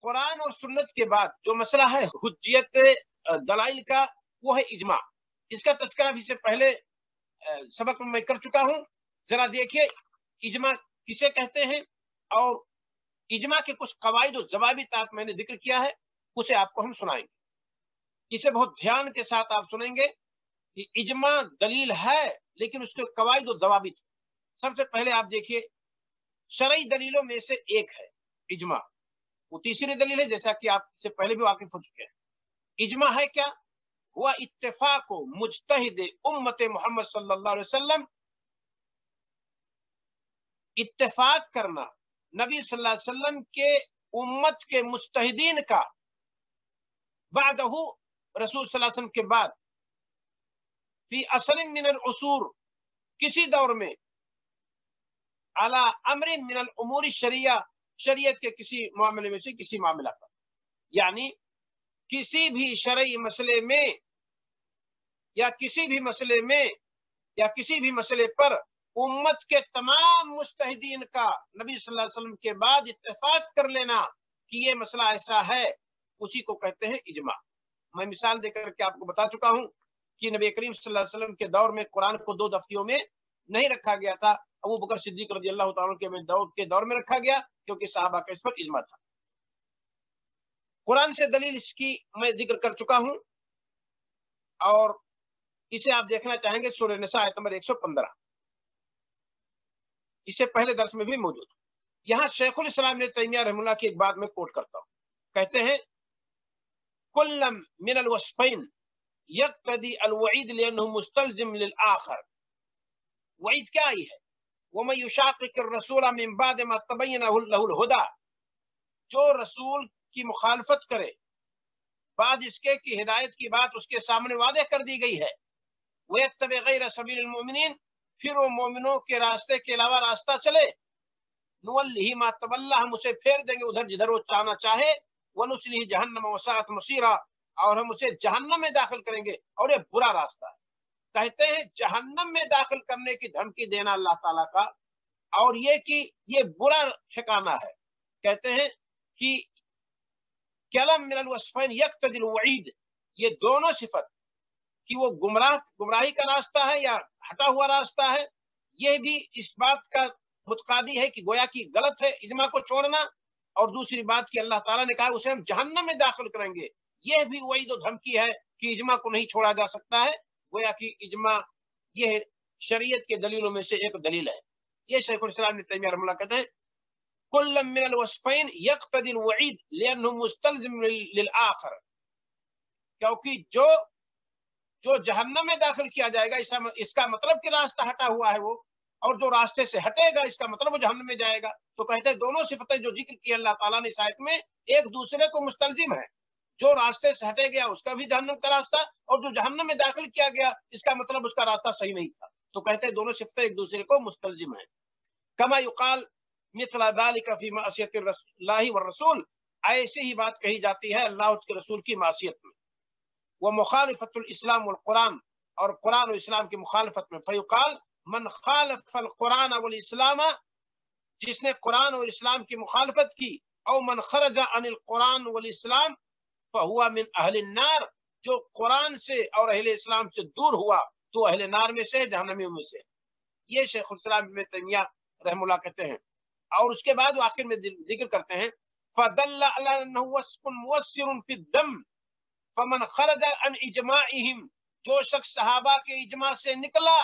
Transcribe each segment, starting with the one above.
قرآن اور سنت کے بعد جو مسئلہ ہے حجیت دلائل کا، وہ ہے اجماع۔ اس کا تذکرہ بھی سے پہلے سبق میں کر چکا ہوں۔ ذرا دیکھیے اجماع کسے کہتے ہیں، اور اجماع کے کچھ قواعد و ضوابط میں نے ذکر کیا ہے، اسے آپ کو ہم سنائیں گے۔ اسے بہت دھیان کے ساتھ آپ سنیں گے کہ اجماع دلیل ہے، لیکن اس کے قواعد و ضوابط۔ سب سے پہلے آپ دیکھیے، شرعی دلیلوں میں سے ایک ہے اجماع، وہ تیسری دلیل ہے، جیسا کہ آپ سے پہلے بھی واقف ہو چکے ہیں۔ اجماع ہے کیا؟ ہوا اتفاق مجتہد امت محمد صلی اللہ علیہ وسلم، اتفاق کرنا نبی صلی اللہ علیہ وسلم کے امت کے مجتہدین کا، بعدہ رسول صلی اللہ علیہ وسلم کے بعد، فی اصل من العصور، کسی دور میں، علی امر من الامور الشریعہ، شریعت کے کسی معاملے میں سے کسی معاملہ پر، یعنی کسی بھی شرعی مسئلے میں یا کسی بھی مسئلے میں یا کسی بھی مسئلے پر امت کے تمام مجتہدین کا نبی صلی اللہ علیہ وسلم کے بعد اتفاق کر لینا کہ یہ مسئلہ ایسا ہے، اسی کو کہتے ہیں اجماع۔ میں مثال دے کر کے آپ کو بتا چکا ہوں کہ نبی کریم صلی اللہ علیہ وسلم کے دور میں قرآن کو 2 دفتیوں میں نہیں رکھا گیا تھا، ابو بکر صدیق رضی اللہ تعالیٰ کے دور میں رکھا گیا، کیونکہ صحابہ کا اس پر اجماع تھا۔ قرآن سے دلیل اس کی میں ذکر کر چکا ہوں، اور اسے آپ دیکھنا چاہیں گے سورہ نساء آیت نمبر 115، اس سے پہلے درس میں بھی موجود۔ یہاں شیخ الاسلام ابن تیمیہ رحمہ اللہ کی ایک بات میں کوٹ کرتا ہوں، کہتے ہیں کل من الوصفین یقتضی الوعید لانه مستلزم للآخر۔ وعید کیا آئی ہے؟ ومن یشاقق الرسول من بعد ما تبین له الہدی، جو رسول کی مخالفت کرے بعد اس کے کہ ہدایت کی بات اس کے سامنے واضح کر دی گئی ہے، وَيَتَّبِعْ غَيْرَ سَبِيلِ الْمُؤْمِنِينَ، پھر وہ مومنوں کے راستے کے علاوہ راستہ چلے، نُوَلِّهِ مَا تَوَلَّىٰ، ہم اسے پھیر دیں گے ادھر جدھر وہ چاہنا چاہے، وَنُصْلِهِ جَهَنَّمَ وَسَاءَتْ مَصِيرًا، اور ہم اسے جہنم میں داخل کریں گے، اور یہ برا راستہ ہے۔ کہتے ہیں جہنم میں داخل کرنے کی دھمکی دینا اللہ تعالیٰ کا، اور یہ کہ یہ برا ٹھکانہ ہے۔ کہتے ہیں کہ کلم من الوصفین یقتضی الوعید، یہ دونوں صفت کہ وہ گمراہی کا راستہ ہے یا ہٹا ہوا راستہ ہے، یہ بھی اس بات کا متقاضی ہے کہ گویا کی غلط ہے اجماع کو چھوڑنا، اور دوسری بات کہ اللہ تعالیٰ نے کہا اسے ہم جہنم میں داخل کریں گے، یہ بھی وعید و دھمکی ہے کہ اجماع کو نہیں چھوڑا جا سکتا ہے۔ گویا کی اجماع یہ شریعت کے دلیلوں میں سے ایک دلیل ہے۔ یہ شیخ الاسلام ابن تیمیہ رحمہ اللہ کہتے ہیں کل من الوصفین یقتضی الوعید لانہ مستلزم للآخر، کیونکہ جو جہنم میں داخل کیا جائے گا اس کا مطلب کہ راستہ ہٹا ہوا ہے وہ، اور جو راستے سے ہٹے گا اس کا مطلب وہ جہنم میں جائے گا۔ تو کہتے ہیں دونوں صفتیں جو ذکر کی اللہ تعالیٰ نے اس آیت میں ایک دوسرے کو مستلزم ہے، جو راستے سے ہٹے گیا اس کا بھی جہنم کا راستہ، اور جو جہنم میں داخل کیا گیا اس کا مطلب اس کا راستہ صحیح نہیں تھا۔ تو کہتے ہیں دونوں صفتیں ایک دوسرے کو مستلزم ہیں۔ کما یقال مثل ذلك فی معصیت اللہ والرسول، ایسی ہی بات کہی جاتی ہے اللہ اور اس کے رسول کی معصیت میں، ومخالفت الاسلام والقرآن، اور قرآن و اسلام کی مخالفت میں، فیقال من خالف القرآن والاسلام، جس نے قرآن اور اسلام کی مخالفت کی، او من خرج عن القرآن والاسلام فہو من اہل النار، جو قرآن سے اور اہل اسلام سے دور ہوا تو اہل نار میں سے، جہنمیوں میں سے۔ یہ شیخ الاسلام ابن تیمیہ رحمہ اللہ کہتے ہیں، اور اس کے بعد وہ آخر میں ذکر کرتے ہیں فدل علی انہ وصف مؤثر فی الدم فمن خرج عن اجماعہم، جو شخص صحابہ کے اجماع سے نکلا،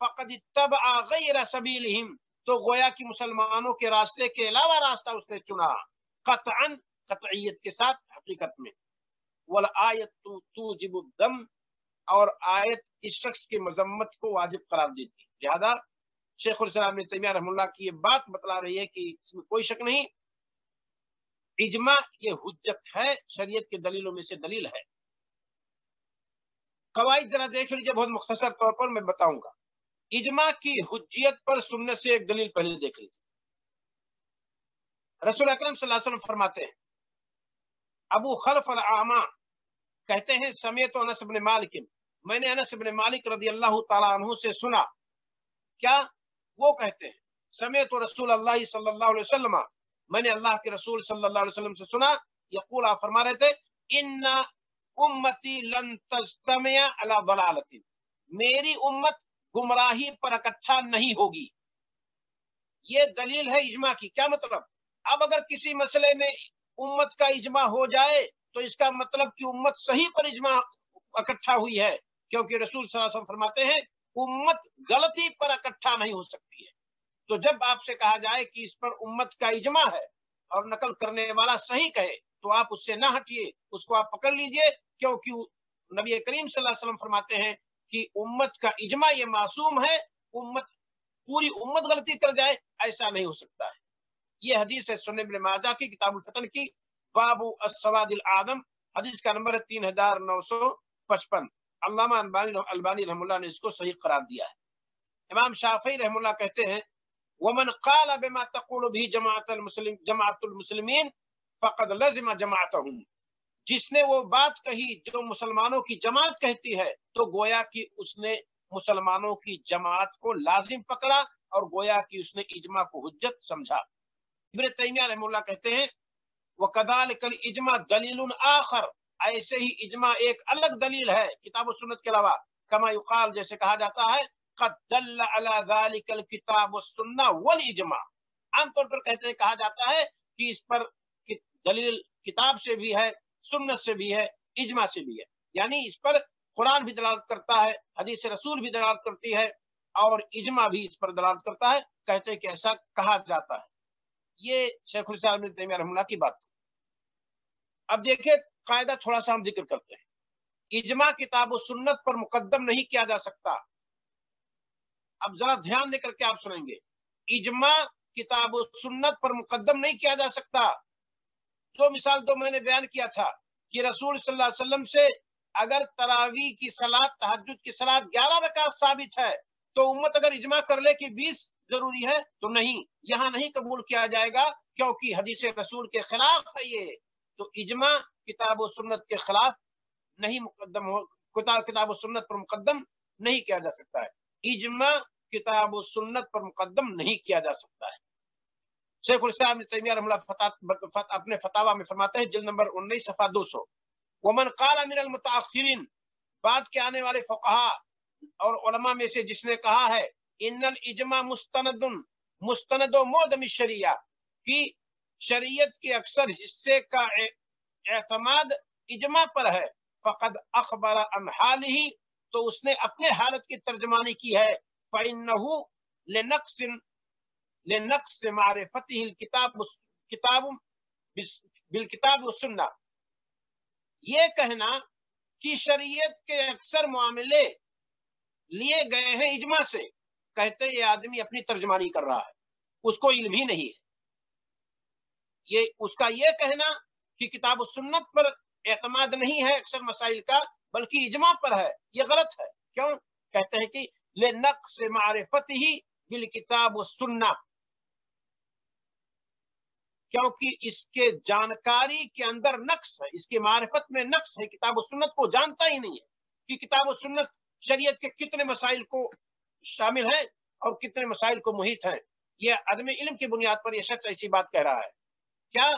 فقد اتبع غیر سبیلہم، تو گویا کہ مسلمانوں کے راستے کے علاوہ راستہ اس نے چنا، قطعا، قطعیت کے ساتھ، حقیقت میں، والآیت توجب الدم، اور آیت اس شخص کی مذمت کو واجب قرار دیتی۔ لہذا شیخ الاسلام ابن تیمیہ رحمہ اللہ کی یہ بات بتلا رہی ہے کہ اس میں کوئی شک نہیں، اجماع یہ حجت ہے، شریعت کے دلیلوں میں سے دلیل ہے۔ قواعد ذرا دیکھ لیجیے، بہت مختصر طور پر میں بتاؤں گا۔ اجماع کی حجیت پر سننے سے ایک دلیل پہلے دیکھ لیجیے۔ رسول اکرم صلی اللہ علیہ وسلم فرماتے ہیں، ابو خلف العاما کہتے ہیں سمیت انس بن مالک، میں نے انس بن مالک رضی اللہ تعالیٰ عنہ سے سنا، کیا وہ کہتے ہیں سمیت رسول اللہ صلی اللہ علیہ وسلم میں نے اللہ کے رسول صلی اللہ علیہ وسلم سے سنا یقول، آپ فرما رہے تھے ان امتی لن تجتمع علی ضلالۃ، میری امت گمراہی پر اکٹھا نہیں ہوگی۔ یہ دلیل ہے اجماع کی۔ کیا مطلب؟ اب اگر کسی مسئلے میں امت کا اجماع ہو جائے تو اس کا مطلب کہ امت صحیح پر اجماع اکٹھا ہوئی ہے، کیونکہ رسول صلی اللہ علیہ وسلم فرماتے ہیں امت غلطی پر اکٹھا نہیں ہو سکتی ہے۔ تو جب آپ سے کہا جائے کہ اس پر امت کا اجماع ہے اور نقل کرنے والا صحیح کہے تو آپ اس سے نہ ہٹیے، اس کو آپ پکڑ لیجئے، کیونکہ نبی کریم صلی اللہ علیہ وسلم فرماتے ہیں کہ امت کا اجماع یہ معصوم ہے، پوری امت غلطی کر جائے ایسا نہیں ہو سکتا ہے۔ یہ حدیث ہے سنن ابن ماجہ کی کتاب الفتن کی باب السواد الاعظم، حدیث کا نمبر ہے 3955۔ علامہ البانی رحم اللہ نے اس کو صحیح قرار دیا ہے۔ امام شافعی رحم اللہ کہتے ہیں ومن قال بما تقول به جماعت المسلمین فقد لزم جماعتهم، جس نے وہ بات کہی جو مسلمانوں کی جماعت کہتی ہے تو گویا کہ اس نے مسلمانوں کی جماعت کو لازم پکڑا اور گویا کہ اس نے اجماع کو حجت سمجھا۔ ابن تیمیہ رحم اللہ کہتے ہیں وَكَذَلِكَ الْإِجْمَاعُ دَلِيلٌ آخر، ایسے ہی اجماع ایک الگ دلیل ہے کتاب و سنت کے علاوہ، کما یقال جیسے کہا جاتا ہے قد دل علی ذلك الكتاب والسنہ والاجماع، عام طور پر کہتے ہیں کہا جاتا ہے کہ اس پر دلیل کتاب سے بھی ہے، سنت سے بھی ہے، اجماع سے بھی ہے، یعنی اس پر قرآن بھی دلالت کرتا ہے، حدیث رسول بھی دلالت کرتی ہے اور اجماع بھی اس پر دلالت کرتا ہے، کہتے ہیں کہ ایسا کہا جاتا ہے۔ یہ شیخ الاسلام ابن تیمیہ رحمہ اللہ کی بات۔ اب دیکھیں قاعدہ تھوڑا سا ہم ذکر کرتے ہیں، اجماع کتاب و سنت پر مقدم نہیں کیا جا سکتا۔ اب ذرا دھیان دے کر کے آپ سنیں گے، اجماع کتاب و سنت پر مقدم نہیں کیا جا سکتا۔ جو مثال تو میں نے بیان کیا تھا کہ رسول صلی اللہ علیہ وسلم سے اگر تراویح کی صلاۃ، تہجد کی صلاۃ 11 رکعت ثابت ہے تو امت اگر اجماع کر لے کہ 20 ضروری ہے تو نہیں، یہاں نہیں قبول کیا جائے گا کیونکہ حدیث رسول کے خلاف ہے یہ۔ تو اجماع کتاب و سنت کے خلاف نہیں مقدم ہو، کتاب و سنت پر مقدم نہیں کیا جا سکتا ہے، اجماع کتاب و سنت پر مقدم نہیں کیا جا سکتا ہے۔ شیخ الاسلام ابن تیمیہ رحمہ اللہ اپنے فتاوی میں فرماتے ہیں جلد نمبر 19 صفحہ 200 ومن قال من المتاخرین، بعد کے آنے والے فقہا اور علماء میں سے جس نے کہا ہے ان الاجماع مستند و معدم الشریعہ، کہ شریعت کے اکثر حصے کا اعتماد اجماع پر ہے، فقد اخبر عن حالہ، تو اس نے اپنے حالت کی ترجمانی کی ہے، فإنہ لنقص معرفته الکتاب بالکتاب والسنہ، یہ کہنا کہ شریعت کے اکثر معاملے لیے گئے ہیں اجماع سے، کہتے ہیں یہ آدمی اپنی ترجمانی کر رہا ہے، اس کو علم ہی نہیں ہے۔ یہ اس کا یہ کہنا کہ کتاب و سنت پر اعتماد نہیں ہے اکثر مسائل کا بلکہ اجماع پر ہے، یہ غلط ہے۔ کیوں؟ کہتے ہیں کہ لنقص معرفته بالکتاب والسنہ، کیونکہ اس کے جانکاری کے اندر نقص ہے، اس کی معرفت میں نقص ہے، کتاب و سنت کو جانتا ہی نہیں ہے کہ کتاب و سنت شریعت کے کتنے مسائل کو شامل ہیں اور کتنے مسائل کو محیط ہیں۔ یہ عدم علم کی بنیاد پر یہ شخص ایسی بات کہہ رہا ہے، کیا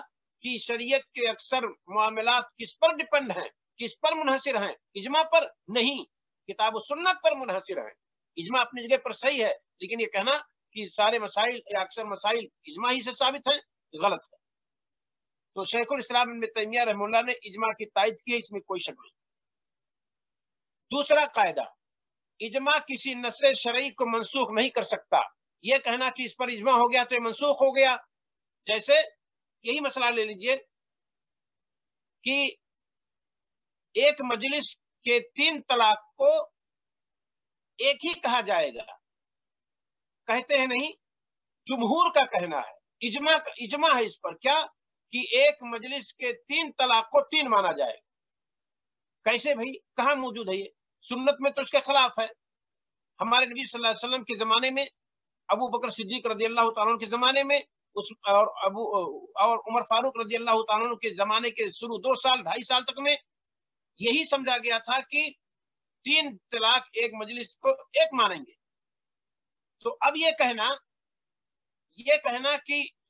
کہ شریعت کے اکثر معاملات کس پر ڈپنڈ ہیں، کس پر منحصر ہیں؟ اجماع پر نہیں، کتاب و سنت پر منحصر ہیں۔ اجماع اپنی جگہ پر صحیح ہے، لیکن یہ کہنا کہ سارے مسائل یا اکثر مسائل اجماع ہی سے ثابت ہیں غلط ہے۔ تو شیخ الاسلام ابن تیمیہ رحمہ اللہ نے اجماع کی تائید کی ہے، اس میں کوئی شک نہیں۔ دوسرا قاعدہ، اجماع کسی نص شرعی کو منسوخ نہیں کر سکتا۔ یہ کہنا کہ اس پر اجماع ہو گیا تو یہ منسوخ ہو گیا، جیسے یہی مسئلہ لے لیجئے کہ ایک مجلس کے 3 طلاق کو ایک ہی کہا جائے گا، کہتے ہیں نہیں، جمہور کا کہنا ہے اجماع ہے اس پر، کیا کہ ایک مجلس کے 3 طلاق کو 3 مانا جائے گا۔ کیسے بھائی؟ کہاں موجود ہے یہ؟ سنت میں تو اس کے خلاف ہے۔ ہمارے نبی صلی اللہ علیہ وسلم کے زمانے میں، ابو بکر صدیق رضی اللہ تعالیٰ عنہ کے زمانے میں، اور عمر فاروق رضی اللہ تعالیٰ عنہ کے زمانے کے شروع 2 سال 2.5 سال تک میں یہی سمجھا گیا تھا کہ 3 طلاق ایک مجلس کو ایک مانیں گے۔ تو اب یہ کہنا کہ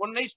19